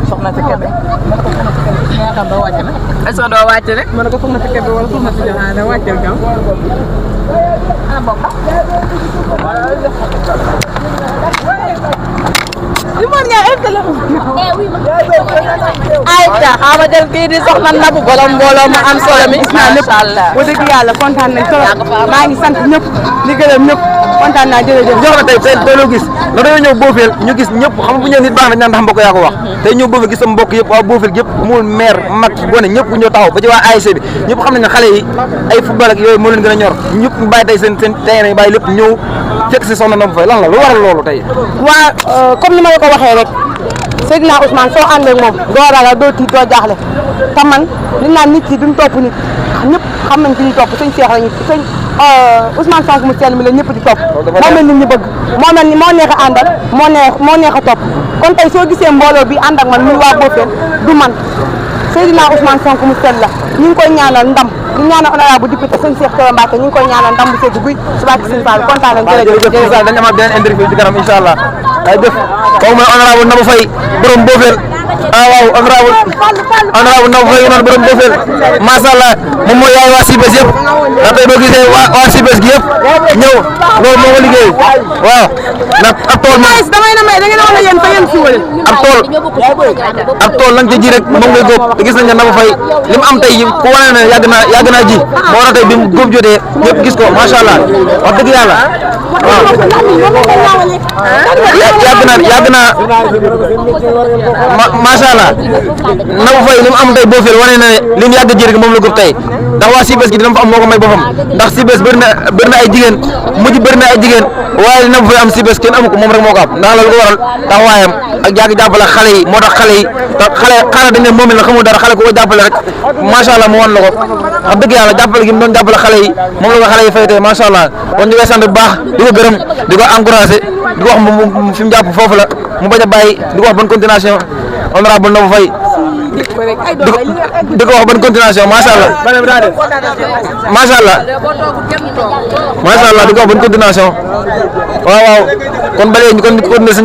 soxna si kebe yaa xam doo wàcc nag est-ce que doo wàcc rek ma ne ko soxna si kebe wala soxna si joxaane wàccal gaaw ah bokk li ma ñaa est ay ta xama jël kii di soxna Nabou bolom mbooloo mu am solo mi macha allah bu dëgg yàlla kontaan nañ trop maa ngi sant ñëpp di gërëm ñëpp kontaan naa jërëjëf jox na tey tey loo gis nga dañoo ñëw Bofel ñu gis ñëpp xam nga bu ñëw nit baax na ñaan ndax mbokk yaa ko wax tey ñëw Bofel gis sama mbokk yëpp waa Bofel yëpp amul maire mag gone ñëpp ñëw taxaw ba ci waa ASC bi ñëpp xam nañ ne xale yi ay football ak yooyu moo leen gën a ñor ñëpp ñu bàyyi tey seen terrain yi bàyyi lépp ñëw fekk si soxna Nabou Faye lan la lu waral loolu tey waa comme ni ma la ko waxee rek Seydina Ousmane soo ànd ak moom doo ragal doo tiit doo jaaxle te man li naan nit ki duñ topp nit ñëpp xam nañ fi ñu topp sëñ Cheikh lañu sëñ Ousmane Sonko mu sell mi la ñëpp di topp moo mel nit ñi bëgg moo mel ni moo neex a àndal moo neex a topp kon tey soo gisee mbooloo bi ànd ak man muy waa Bofel du man Seydina Ousmane Sonko mu sell la ñu ngi koy ñaanal ndam di ñaanal honorable député sëñ Cheikh Thioro Mbacké ñu ngi koy ñaanal ndam bu sedd guy subaak sëñ Fall kontaan nañ jërëjëf dañu amaat beneen interview ci kanam incha allah ay def kooku mooy honorable Nabou Faye borom Bofel ah waaw honorable Nabou Faye noonu borom Bofel macha allah moom mooy yaay waa Sibes yëpp ndax tey boo gisee waa Sibes gi yëpp ñëw loolu moo ko liggéey waaw ndax ab tool moom damay na may da ngeen wax ne yéen fa yéen suwale ab tool lañ ca ji rek moom ngay góob te gis nañ ne Nabou Faye li mu am tey ku wane ne yàgg naa ji moo tax tey bi mu góob jotee ñëpp gis ko macha allah wax dëgg yàlla waaw yàgg naa macha allah Nabou Faye li mu am tey Bofel wane na ne li mu yàgg ji rek moom la góob tey ndax waa Sibes gi dina fa am moo ko may boppam ndax Sibes bëri na ay jigéen mujj bëri na ay jigéen waaye li Nabou Faye am Sibes kenn amu ko moom rek moo ko am ndax loolu ko waral taxawaayam ak yàgg jàppale xale yi moo tax xale yi xale dañ ne moom la xamul dara xale ku ko jàppale rek macha allah mu wan la ko wax dëgg yàlla jàppale gi mu doon jàppale xale yi moom la ko xale yi fay tey macha allah kon ñu koy sant bu baax di ko gërëm di ko encouragé di ko wax mu fi mu jàpp foofu la mu bañ a bàyyi di ko wax bonne continuation honorable Nabou Faye di ko wax bonne continuation macha allah macha allah di ko wax bonne continuation waaw kon ba léegi kon ñu continuer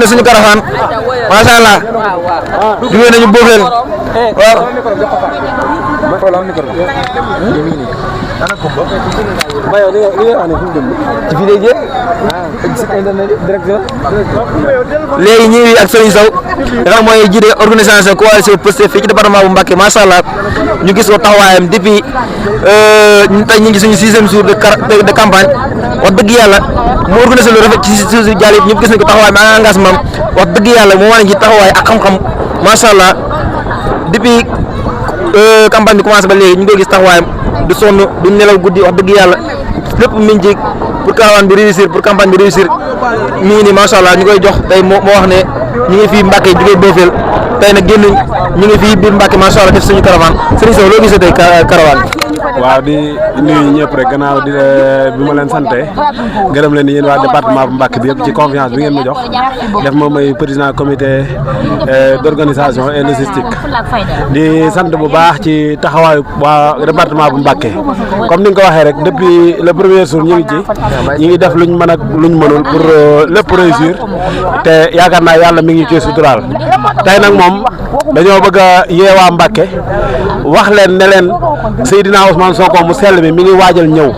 suñu caravane macha allah jugee nañu Bofel waaw. léegi ñu ngi ak Serigne Sow nga xam mooy jiite organisation coalition Pastef fii ci département bu Mbacké macha allah ñu gis ko taxawaayam depuis tey ñu ngi suñu 6e jour de campagne wax dëgg yàlla mu organisé lu rafet ci suuf si jàll ñëpp gis nañ ko taxawaay ak engagement wax dëgg yàlla mu wane ci taxawaay ak xam-xam macha allah depuis campagne bi commencé ba léegi ñu ngi koy gis taxawaayam du sonn du nelaw guddi wax dëgg yàlla lépp mi ngi ci pour caravane bi réussir pour campagne bi réussir mi ngi nii macha allah ñu koy jox tey moo wax ne ñu ngi fii Mbacké jógee Bofel tey nag génn ñu ngi fii biir Mbacké macha allah def suñu caravane Serigne Sow loo gisee tey caravane waaw di nuyu ñëpp rek gannaaw di bi ma leen sante gërëm leen yéen waa département bu Mbacké bi yëpp ci confiance bi ngeen ma jox def ma may président comité d'organisation et logistique di sant bu baax ci taxawaayu waa département bu Mbacké comme ni nga ko waxee rek depuis le premier jour ñu ngi def luñ mën ak luñ mënul pour lépp réussir te yaakaar naa yàlla mi ngi ci suturaal tey nag moom dañoo bëgg a yeewaa Mbacké wax leen ne leen Seydina Ousmane Sonko mu sell mi ngi waajal ñëw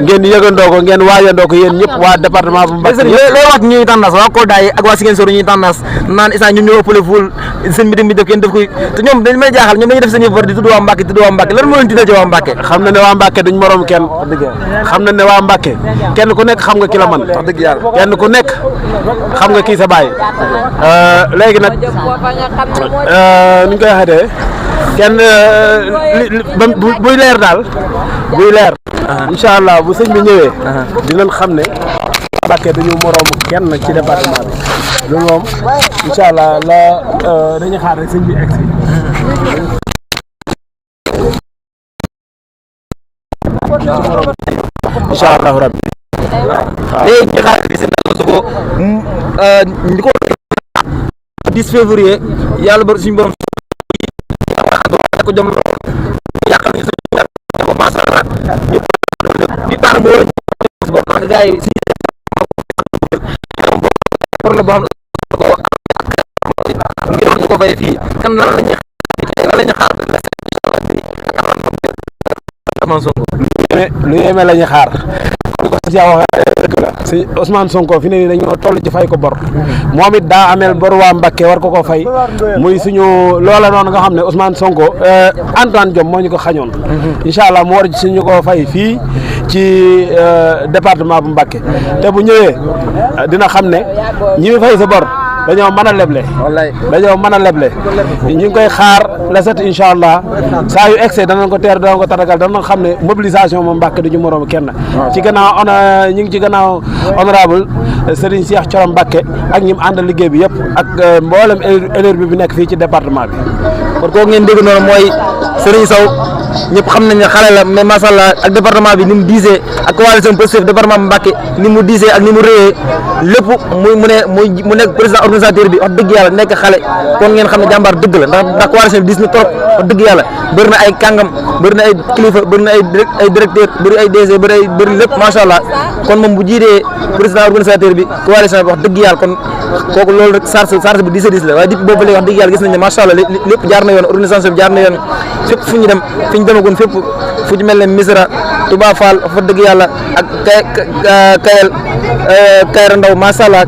ngeen yëgandoo ko ngeen waajandoo ko yéen ñëpp waa département bu Mbacké lay wax ñuy tànnas waa Kolda yi ak waa Ziguinchor ñuy tànnas naan isa ñun ñoo ëppale ful seen meeting bi def kenn def koy te ñoom dañ may jaaxal ñoom dañuy def seen yëf di tudd waa Mbacké lan moo leen tiital ci waa Mbacké xam na ne waa Mbacké duñ morom kenn xam na ne waa Mbacké kenn ku nekk xam nga ki la man wax dëgg yàlla kenn ku nekk xam nga kii sa baay léegi nag ni ñu koy waxatee kenn buy leer daal buy leer incha allah bu sëñ bi ñëwee dinañ xam ne Mbacké duñu moroomu kenn ci département bi loolu moom incha allah la dañuy xaar rek sëñ bi egsi incha allah rabbi léegi ñu xaar bi seen ko 10 février yàlla ba suñu borom ko jom yàqal ñu suñu ko macha allah ñu tax bo gars yi si pour la boo xam ne ko fay fii kan lan lañu xaar lu yéeme la ñu xaar ko si si Ousmane Sonko fi ne nii dañoo toll ci fay ko bor moom it daa ameel bor waa Mbacké war ko fay muy suñu loola noonu nga xam ne Ousmane Sonko Antoine Diome moo ñu ko xañoon incha allah mu war suñu ko fay fii ci département bu Mbacké te bu ñëwee dina xam ne ñi fay sa bor dañoo mën a leble dañoo mën a leble ñu ngi koy xaar la set incha allah saa yu excès danañ ko teer danañ ko tatagal danañ xam ne mobilisation moom Mbacké du ñu moroom kenn ci gannaaw ñu ngi ci gannaaw honorable Serigne Cheikh Thioro Mbacké ak ñi mu àndal liggéey bi yëpp ak mboolem élève bi nekk fii ci département bi kon kooku ngeen dégg noonu mooy Serigne Sow ñëpp xam nañ ne xale la mais macha allah ak département bi ni mu diisee ak coalition Pastef département bu Mbacké ni mu diisee ak ni mu réyee lépp mu nekk président organisateur bi wax dëgg yàlla nekk xale kon ngeen xam ne jàmbaar dëgg la ndax coalition bi diis na trop wax dëgg yàlla bëri na ay kàngam bëri na ay kilifa bëri na ay directeur bëri ay DG bëri lépp macha allah kon moom bu jiitee président organisateur bi coalition bi wax dëgg yàlla kon kooku loolu rek charge bi diis la waaye depuis boobu ba léegi wax dëgg yàlla gis nañ ne macha allah lépp jaar na yoon organisation bi jaar na yoon fépp fu ñu dem fi ñu demagoon fépp fu ci mel ne Misra Touba Fall fa dëgg yàlla ak Kayra Ndaw macha allah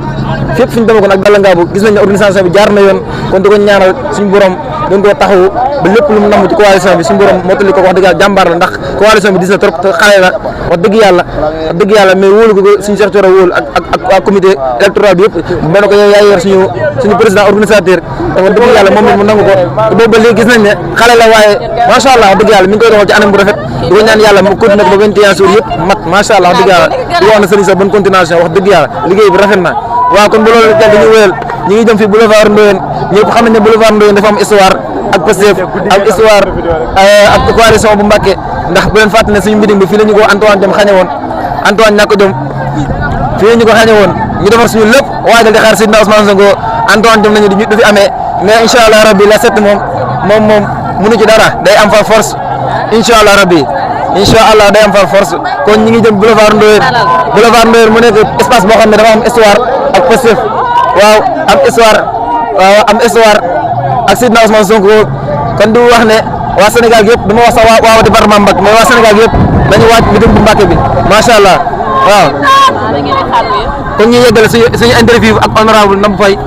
fépp fu ñu demagoon ak Balla Ngaabu gis nañ ne organisation bi jaar na yoon kon di ko ñaanal suñu borom dañ koo taxawu ba lépp lu mu namm ci coalition bi suñu borom mottali ko wax dëgg yàlla jàmbaar la ndax coalition bi dis na trop te xale la wax dëgg yàlla mais wóolu ko suñu Cheikh Thioro wóolu ak comité électoral bi yëpp benn ko yow yaay yor suñu président organisateur te wax dëgg yàlla moom it mu nangu ko te boobu ba léegi gis nañ ne xale la waaye macha allah wax dëgg yàlla mi ngi koy doxal ci anam bu rafet di ko ñaan yàlla mu continué ko ba 21 jours yëpp mat macha allah wax dëgg yàlla di wax na sëriñ sa bonne continuation wax dëgg yàlla liggéey bi rafet na waaw kon bu loolu dañuy wéyal ñi ngi jëm fi boulevard Ndoyeen ñëpp xam nañ ne boulevard Ndoyeen dafa am histoire ak Pastef ak histoire ak coalition bu Mbacké ndax bu leen fàtte ne suñu meeting bi fii la ñu ko Antoine Diome xañe woon Antoine ñàkk Diome fii la ñu ko xañe woon ñu defar suñu lépp waajal di xaar Seydina Ousmane Sonko Antoine Diome nañu du fi amee mais incha allah rabbi la set moom mënu ci dara day am fa force incha allah rabbi incha allah day am fa force kon ñi ngi jëm boulevard Ndoyeen mu nekk espace boo xam ne dafa am histoire ak Pastef waaw am histoire ak Seydina Ousmane Sonko kon di wax ne waa Sénégal gi yëpp dama wax sax waa département Mbacké mais waa Sénégal gi yëpp dañu waaj meeting bu Mbacké bi macha allah waaw. kon ñu yeggale suñu interview ak honorable Ndam Faye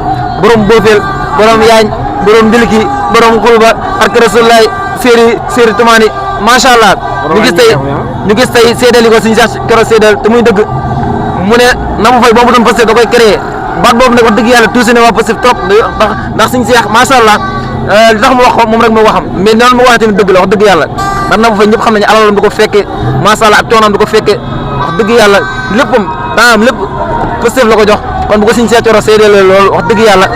borom Bofel borom Yaañ borom Ndiliki borom Xulba ak Rasulaay Séeri Tumaani macha allah ñu gis tey seedeel yi ko suñu sax keroog seedeel te muy dëgg mu ne Ndam Faye boobu doon Pastef da koy créé baat boobu nag wax dëgg yàlla tuuti na waa Pastef trop ndax suñu seex macha allah li tax mu wax ko moom rek moo waxam mais noonu mu waxee tamit dëgg la wax dëgg yàlla ndax Ndam Faye ñëpp xam nañu alalam du ko fekkee macha allah ak coonoom du ko fekkee wax dëgg yàlla léppam daa am lépp Pastef la ko jox kon bu ko suñu seex Thioro seedeel loolu wax dëgg yàlla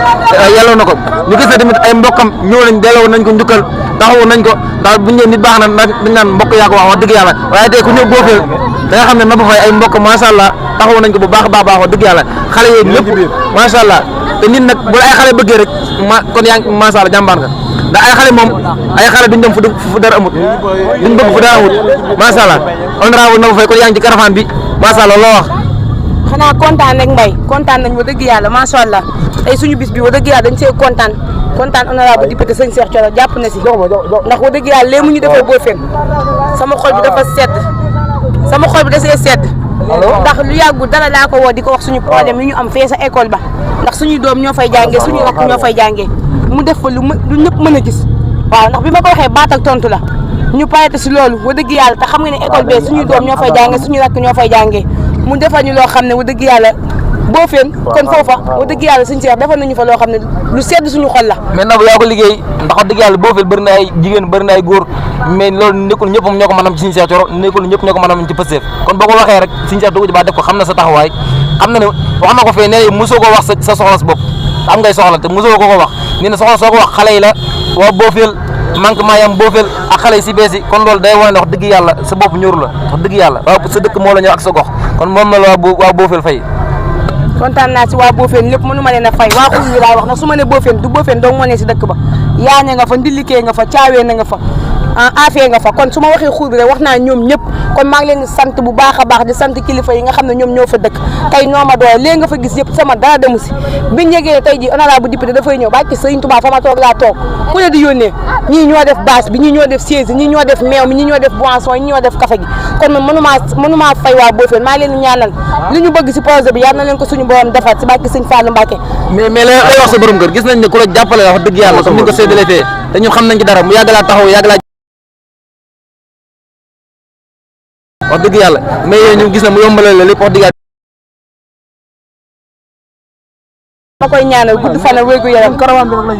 yàlla na ko ñu gis ne tamit ay mbokkam ñëw nañ delloo nañ ko njukkal taxawu nañ ko ndax buñ ne nit baax na dañ naan mbokk yaa ko wax dëgg yàlla waaye tey ku ñëw Bofel da nga xam ne Ndam Faye ay mbokk macha allah taxawu nañ ko bu baax a baax wax dëgg yàlla xale yeeg ñëpp macha allah te nit nag bu la ay xale bëggee rek kon yaa ngi macha allah jàmbaar nga ndax ay xale moom ay xale duñ dem fu dara amut duñ bëgg fu dara amut macha allah honorable Ndam Faye kon yaa ngi ci caravane bi macha allah loo wax. xanaa kontaan rek Mbaye kontaan nañ ba dëgg yàlla macha allah tey suñu bis bi ba dëgg yàlla dañ see kontaan kontaan honorable député sëñ Cheikh Thioro jàpp na si ndax wax dëgg yàlla léegi mu ñu defee boo fen sama xol bi dafa sedd sama xol bi da see sedd ndax lu yàggul dara laa ko woo di ko wax suñu problème yi ñu am fee sa école ba ndax suñuy doom ñoo fay jàngee suñu rakk ñoo fay jàngee mu def fa lu ñëpp mën a gis waaw ndax bi ma ko waxee baat ak tontu la ñu parete si loolu wax dëgg yàlla te xam nga ne école bee suñuy doom ñoo fay jàngee suñu rakk ñoo fay jàngee mu defal ñu loo xam ne wax dëgg yàlla boo fen kon foofa wax dëgg yàlla suñu seex defal nañu fa loo xam ne lu sedd suñu xol la. mais Nabou yaa ko liggéey ndax wax dëgg yàlla boo feel bëri na ay jigéen bëri na ay góor mais loolu nekkul ñëpp ñoo ko mën a am ci suñu Cheikh Thioro nekkul ñëpp ñoo ko mën a am ci Pastef kon boo ko waxee rek suñu Cheikh dugg ci ba def ko xam na sa taxawaay xam na ne wax na ko fee ne mosoo ko wax sa soxla sa bopp am ngay soxla te mosoo ko wax ni ne soxla soo ko wax xale yi la waa boo feel manquement yam boo feel ak xale yi si bees yi kon loolu day wane ne wax dëgg yàlla sa bopp ñoru la wax dëgg yàlla waaw sa dëkk moo la ñëw ak sa gox kon moom la waa boo feel fay kontaan naa si waa Bofène lépp mënu ma leen a fay waa xul wi laay wax na su ma ne Bofène du Bofène dong moo ne si dëkk ba yaaña nga fa ndillikee nga fa caawee na nga fa afee nga fa kon su ma waxee xuur bi rek wax naa ñoom ñëpp kon maa ngi leen di sant bu baax a baax di sant kilifa yi nga xam ne ñoom ñoo fa dëkk tey ñoo ma doole léegi nga fa gis yëpp sama dara demu si biñ yegee tey ji honorable député dafay ñëw bàcc Sëriñ Tuubaa fa ma toog laa toog ku ne di yónnee ñii ñoo def bâche bi ñii ñoo def siège ñii ñoo def meew mi ñii ñoo def boisson ñii ñoo def café gi kon man mënumaa fay waa Bofène maa ngi leen di ñaanal li ñu bëgg si projet bi yal na leen ko suñu borom defal si bàcc Sëñ Fallou Mbacké mais lay wax sa borom kër gis nañ ne ku la jàppale wax dëgg yàlla comme ni nga ko séddalee fee te ñun xam nañ ci dara mu yàgg laa taxaw yàgg laa wax dëgg yàlla mais ñu gis na mu yombalal la lépp wax dëgg yàlla dama koy ñaanal gudd fan ak wér gu yaram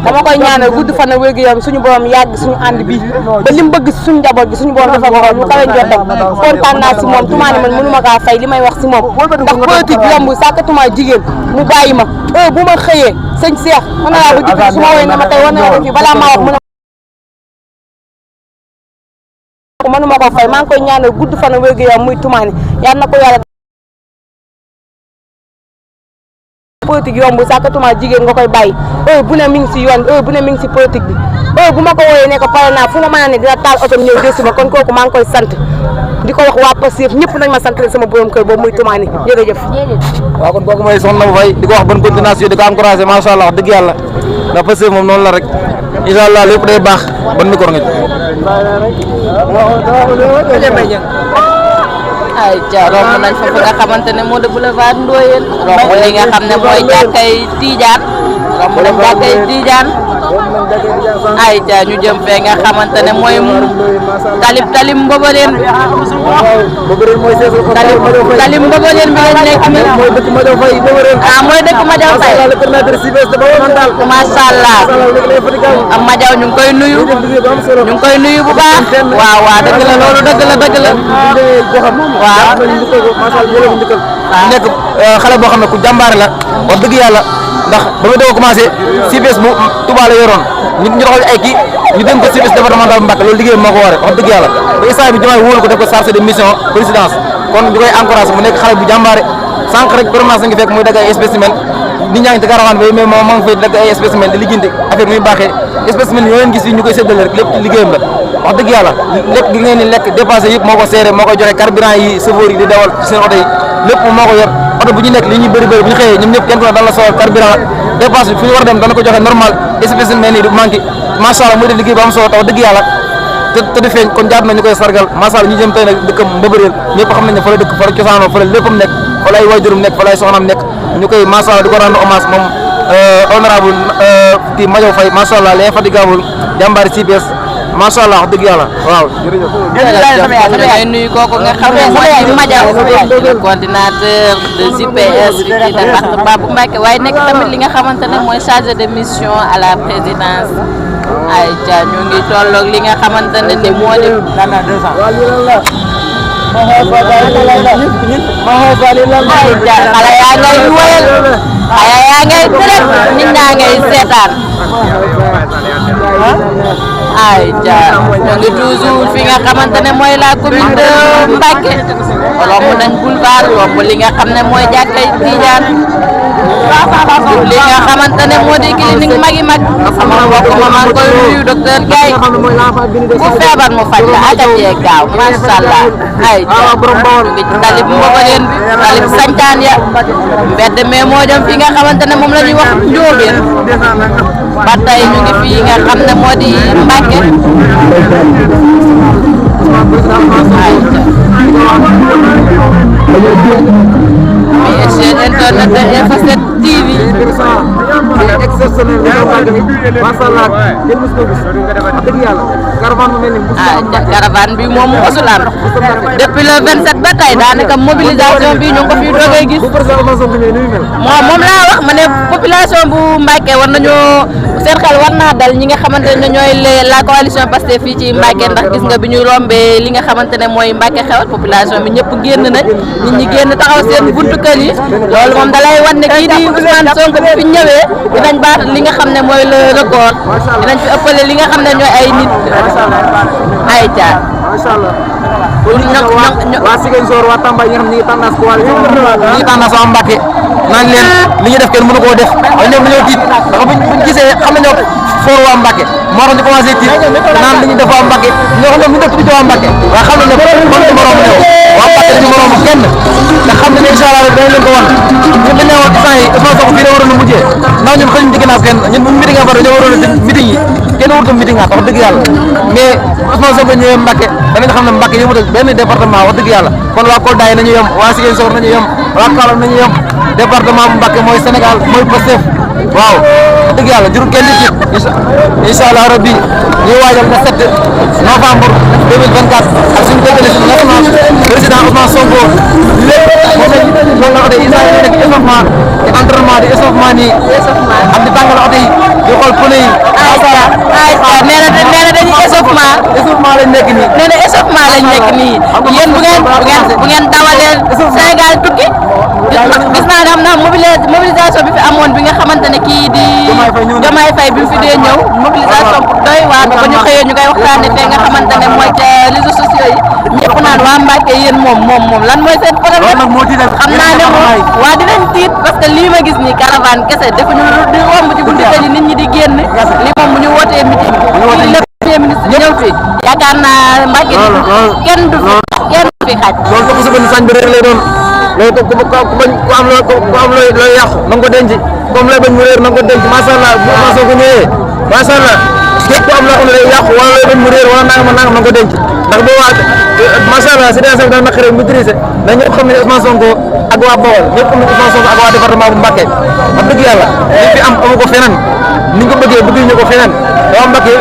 dama koy ñaanal gudd fan ak wér gu yaram suñu borom yàgg suñu ànd bi ba li mu bëgg si suñu njaboot gi suñu borom dafa ko lu kawe njottam kontaan naa si moom tumaane man mënu ma kaa fay li may wax si moom ndax politique yomb sàkkatuma jigéen mu bàyyi ma bu ma xëyee sëñ Cheikh mën naa ko jikko su ma woowee ne ma tey war na def fi balaa maa wax mënuma ko fay maa ngi koy ñaanal gudd fan ak wér gu yaram muy tumaane yàlla na ko yàlla politique yomb sàkkatuma jigéen nga koy bàyyi bu ne mi ngi si yoon bu ne mi ngi si politique bi bu ma ko wooyee ne ko pare naa fu ma mën a ne dina taal oto ñëw jël ma kon kooku maa ngi koy sant di ko wax waa Pastef ñëpp nañ ma sant sama borom kër boobu muy tumaani jërëjëf waaw kon kooku mooy soxna Nabou Faye di ko wax bonne continuation di ko encouragé macha allah wax dëgg yàlla ndax Pastef moom noonu la rek incha allah lépp day baax ban micro nga ay ca romb nañ fa fi nga xamante ne moo de boulevard Ndoyeen romb li nga xam ne mooy jàkkay Tidiane romb nañ jàkkay Tidiane ay ca ñu jëm fee nga xamante ne mooy talim Mboboleen talim Mboboleen bi lañ nekk ni mooy dëkk Madiaw Faye mooy dëkk Madiaw Faye macha allah am Madiaw ñu ngi koy nuyu bu baax waaw dëgg la loolu dëgg la waaw nekk xale boo xam ne ku jàmbaare la wax dëgg yàlla ndax ba ma doog a commencé CPS bu Touba la yoroon ñu doxal ay kii ñu dem ko CPS départemental bu Mbacké loolu liggéey moo ko waree wax dëgg yàlla ba instant bi Diomaye wóolu ko def ko chargé de mission présidence kon ñu koy encouragé mu nekk xale bu jàmbaare sànq rek permanence nga fekk muy dagg ay spécimen nit ñaa ngi ci caravane bi mais moom maa ngi fay dagg ay spécimen di lijjanti affaire muy baaxee spécimen yoo leen gis fii ñu koy séddale rek lépp liggéeyam la wax dëgg yàlla lépp gi ngeen ni lekk dépassé yëpp moo ko seere moo koy joxe carburant yi chauffeur yi di dawal ci seen oto yi lépp moo ko yor oto bu ñu nekk li ñuy bëri bu ñu xëyee ñoom ñëpp kenn ku ne dana la soxla carburant dépassé fu ñu war a dem dana ko joxe normal spécimen yi du manqué macha allah muy def liggéey ba am solo tax dëgg yàlla te di feeñ kon jaar na ñu koy sargal macha allah ñu jëm tey nag dëkkam Mbëbëreel ñëpp xam nañ ne fa la dëkk fa la cosaanoo fa la léppam nekk fa lay waajurum nekk fa lay soxnaam nekk ñu koy macha allah di ko rendre hommage moom honorable kii Madiaw Faye macha allah l'infatigable jàmbaari CPS macha allah wax dëgg yàlla waaw jërëjëf. damay nuyu kooku nga xam ne mooy Madiaw coordinateur de CPS ci département bu Mbacké waaye nekk tamit li nga xamante ne mooy chargé de mission à la présidence ay ca ñu ngi tolloog li nga xamante ne ni moo di xale yaa ngay woyal xale yaa ngay tërëf nit ñaa ngay seetaan ay ja ñu ngi toujours fi nga xamante ne mooy la commune de Mbacké romb nañ boulevard romb li nga xam ne mooy jàkkay Tidiane li nga xamante ne moo di clinique magi mag sama mbokk ma maa ngi koy nuyu docteur Gaye ku feebar mu faj la ak a gaaw macha allah ay ja ñu ngi ci talib Mboboleen bi talib Sancaan ya mbedd mais moo jëm fi nga xamante ne moom la ñuy wax Njóobeen ba tey ñu ngi fii nga xam ne moo di Mbacké mais chaîne internet de Info 7 TV caravane bi moom mosul am depuis le 27 ba tey daanaka mobilisation bi ñu ngi ko fi doogay gis moom laa wax ma ne population bu Mbacké war nañoo seen xel war naa dal ñi nga xamante ne ñooy la coalition Pastef fii ci Mbacké ndax gis nga bi ñu rombee li nga xamante ne mooy Mbacké xewal population bi ñëpp génn nañ nit ñi génn taxaw seen buntu kër yi loolu moom dalay wan ne kii di Ousmane Sonko bi fi ñëwee dinañ baat li nga xam ne mooy le record dinañ fi ëppale li nga xam ne ñooy ay nit ay jaar waa Ziguinchor waa Tamba yi nga xam ne ñu ngi tànnaas coalition ñu ngi tànnaas waa Mbacké naan leen li ñu def kenn mënu koo def waaye ñoom dañoo tiit ndax buñ gisee xam nañoo foor waa Mbacké moo tax ñu commencé tiit naan li ñu def waa Mbacké ñoo xam ne ñu def tuuti waa Mbacké waaye xam nañ ne kon ñu moroom ñëw waa Mbacké dañu moroom kenn te xam nañ ne incha allah dinañ leen ko wan ñun dañ ne woon instant yi Ousmane Sonko fii la waroon a mujjee ndax ñun xëy ñu ci ginnaaw kenn ñun bu meeting ba dañoo waroon a meeting yi kenn warut a meeting wax dëgg yàlla mais Ousmane Sonko ñëwee Mbacké danañ xam ne Mbacké yëmut ak benn département wax dëgg yàlla kon waa Kolda yi nañu yem waa Ziguinchor nañu yem waa Kaolack nañu yem département bu Mbacké mooy Sénégal mooy Pastef waaw wax dëgg yàlla jurul kenn nit incha allah rabbi ñuy waajal le 7 novembre 2024 ak suñu déggee suñu national président Ousmane Sonko lépp moom lañ loolu la oto yi isa yi nekk échauffement di entraînement di échauffement nii ak di tàngal oto yi di xool pneu yi nee na dañuy échauffement lañ nekk nii nee na échauffement lañ nekk nii yéen bu ngeen dawalee Sénégal tukki gis naa ne am na mobilisation bi fi amoon bi nga xamante ne kii di Diomaye Faye bi fi dee ñëw mobilisation bu doy waar ba ñu xëyee ñu koy waxtaanee fee nga xamante ne mooy ca réseaux sociaux yi ñëpp naan waa Mbacké yéen moom lan mooy seen problème xam naa ne moom waa dinañ tiit parce que lii ma gis nii caravane kese defuñu di romb ci buntu kër yi nit ñi di génn li moom bu ñu wootee meeting lépp premier ministre ñëw fi yaakaar naa Mbacké kenn du fi xaj loolu ko su benn sañ bi rek lay doon loolu ku am looy yàqu na nga ko denc comme lay bañ mu réer na nga ko denc macha allah bu ma soo ko ñëwee macha allah képp ku am loo xam ne lay yàqu wala lay bañ mu réer wala nangam na nga ko denc ndax boo waa macha allah situation bi daan naqaree maîtriser na ñëpp xam ne Ousmane Sonko ak waa Bawol ñëpp xam ne Ousmane Sonko ak waa département bu Mbacké wax dëgg yàlla li fi am amu ko feneen ni nga ko bëggee bëgguñu ko feneen waa Mbacké